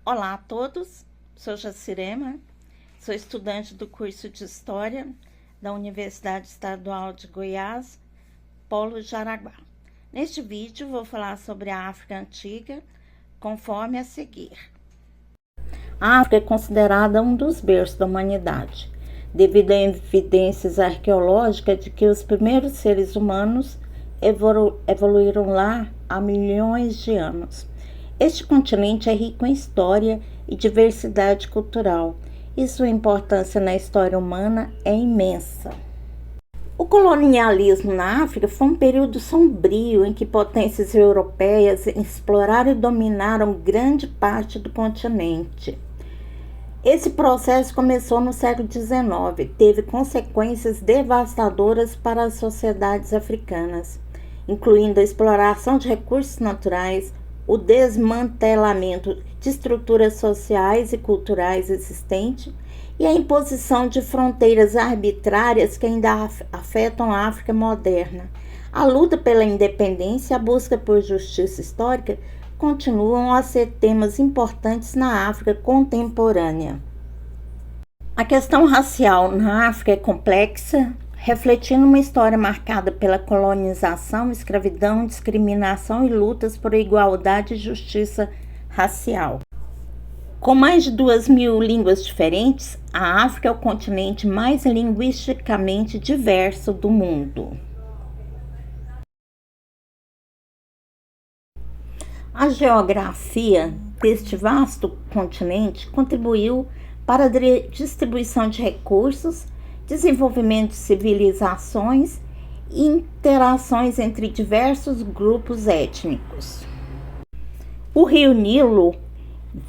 Olá a todos, sou Jacirema, sou estudante do curso de História da Universidade Estadual de Goiás, Polo Jaraguá. Neste vídeo vou falar sobre a África Antiga, conforme a seguir. A África é considerada um dos berços da humanidade, devido a evidências arqueológicas de que os primeiros seres humanos evoluíram lá há milhões de anos. Este continente é rico em história e diversidade cultural, e sua importância na história humana é imensa. O colonialismo na África foi um período sombrio em que potências europeias exploraram e dominaram grande parte do continente. Esse processo começou no século XIX, teve consequências devastadoras para as sociedades africanas, incluindo a exploração de recursos naturais, o desmantelamento de estruturas sociais e culturais existentes e a imposição de fronteiras arbitrárias que ainda afetam a África moderna. A luta pela independência e a busca por justiça histórica continuam a ser temas importantes na África contemporânea. A questão racial na África é complexa, refletindo uma história marcada pela colonização, escravidão, discriminação e lutas por igualdade e justiça racial. Com mais de 2.000 línguas diferentes, a África é o continente mais linguisticamente diverso do mundo. A geografia deste vasto continente contribuiu para a distribuição de recursos, desenvolvimento de civilizações e interações entre diversos grupos étnicos. O rio Nilo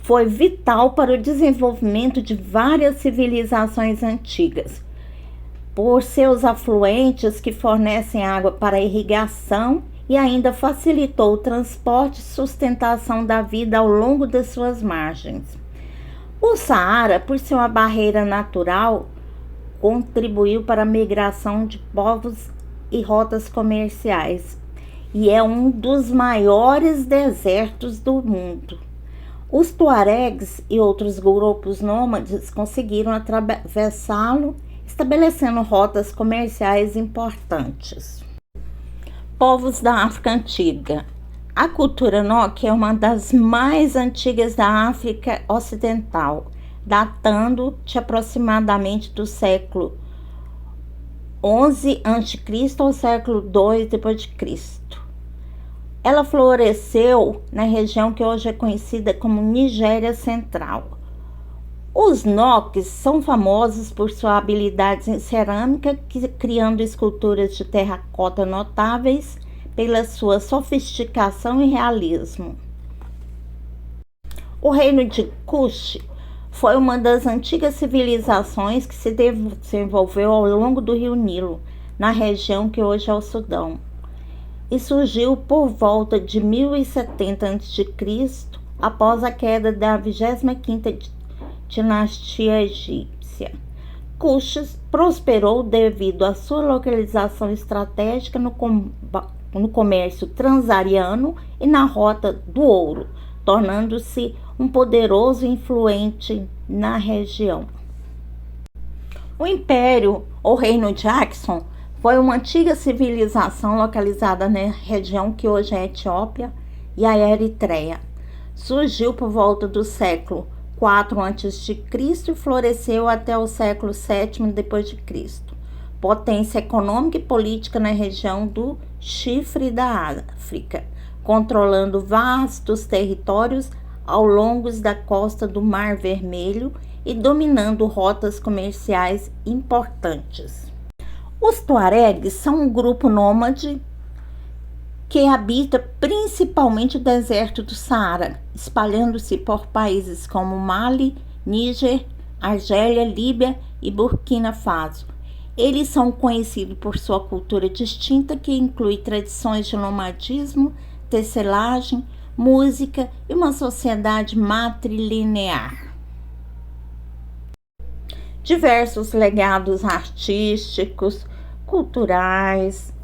foi vital para o desenvolvimento de várias civilizações antigas, por seus afluentes que fornecem água para irrigação e ainda facilitou o transporte e sustentação da vida ao longo das suas margens. O Saara, por ser uma barreira natural, contribuiu para a migração de povos e rotas comerciais e é um dos maiores desertos do mundo. Os tuaregs e outros grupos nômades conseguiram atravessá-lo, estabelecendo rotas comerciais importantes. Povos da África Antiga. A cultura Nok é uma das mais antigas da África Ocidental, datando de aproximadamente do século XI a.C. ao século II d.C. Ela floresceu na região que hoje é conhecida como Nigéria Central. Os Noks são famosos por sua habilidade em cerâmica, criando esculturas de terracota notáveis pela sua sofisticação e realismo. O reino de Kush foi uma das antigas civilizações que se desenvolveu ao longo do rio Nilo, na região que hoje é o Sudão, e surgiu por volta de 1070 a.C., após a queda da 25ª dinastia egípcia. Kush prosperou devido à sua localização estratégica no comércio transariano e na Rota do Ouro, tornando-se um poderoso influente na região. O Império ou Reino de Axum foi uma antiga civilização localizada na região que hoje é a Etiópia e a Eritreia. Surgiu por volta do século IV a.C. e floresceu até o século VII d.C. Potência econômica e política na região do Chifre da África, controlando vastos territórios ao longo da costa do Mar Vermelho e dominando rotas comerciais importantes. Os tuaregs são um grupo nômade que habita principalmente o deserto do Saara, espalhando-se por países como Mali, Níger, Argélia, Líbia e Burkina Faso. Eles são conhecidos por sua cultura distinta, que inclui tradições de nomadismo, tecelagem, música e uma sociedade matrilinear. Diversos legados artísticos, culturais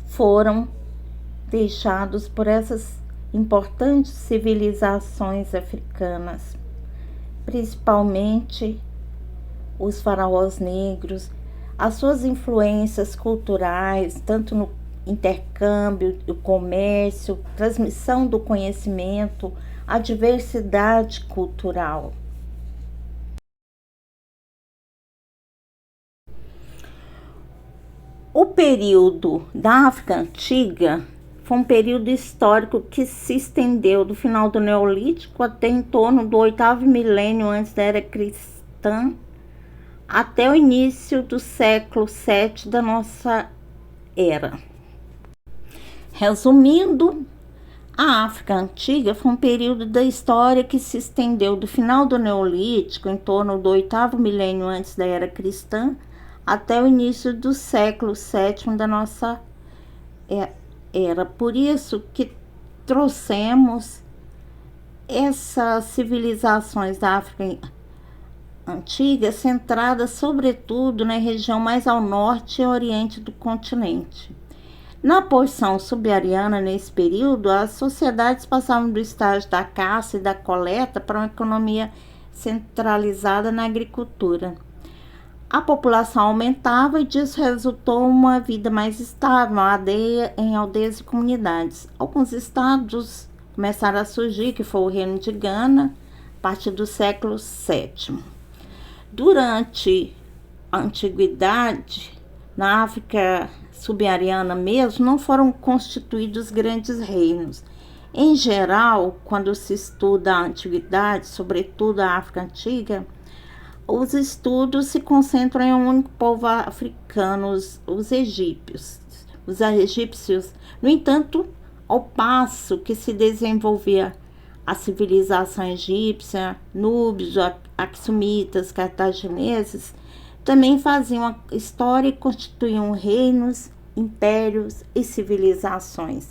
foram deixados por essas importantes civilizações africanas. principalmente os faraós negros, as suas influências culturais, tanto no intercâmbio, o comércio, transmissão do conhecimento, a diversidade cultural. O período da África Antiga foi um período histórico que se estendeu do final do Neolítico até em torno do 8º milênio antes da era cristã, até o início do século VII da nossa era. Resumindo, a África Antiga foi um período da história que se estendeu do final do Neolítico, em torno do 8º milênio antes da era cristã, até o início do século VII da nossa era. Por isso que trouxemos essas civilizações da África Antiga centradas sobretudo na região mais ao norte e oriente do continente. Na porção subsaariana, nesse período, as sociedades passavam do estágio da caça e da coleta para uma economia centralizada na agricultura. A população aumentava e disso resultou uma vida mais estável, em aldeias e comunidades. Alguns estados começaram a surgir, que foi o Reino de Gana, a partir do século VII. Durante a Antiguidade, na África subsaariana mesmo, não foram constituídos grandes reinos. Em geral, quando se estuda a Antiguidade, sobretudo a África Antiga, os estudos se concentram em um único povo africano, os egípcios. No entanto, ao passo que se desenvolvia a civilização egípcia, núbios, axumitas, cartagineses, também faziam a história e constituíam reinos, impérios e civilizações.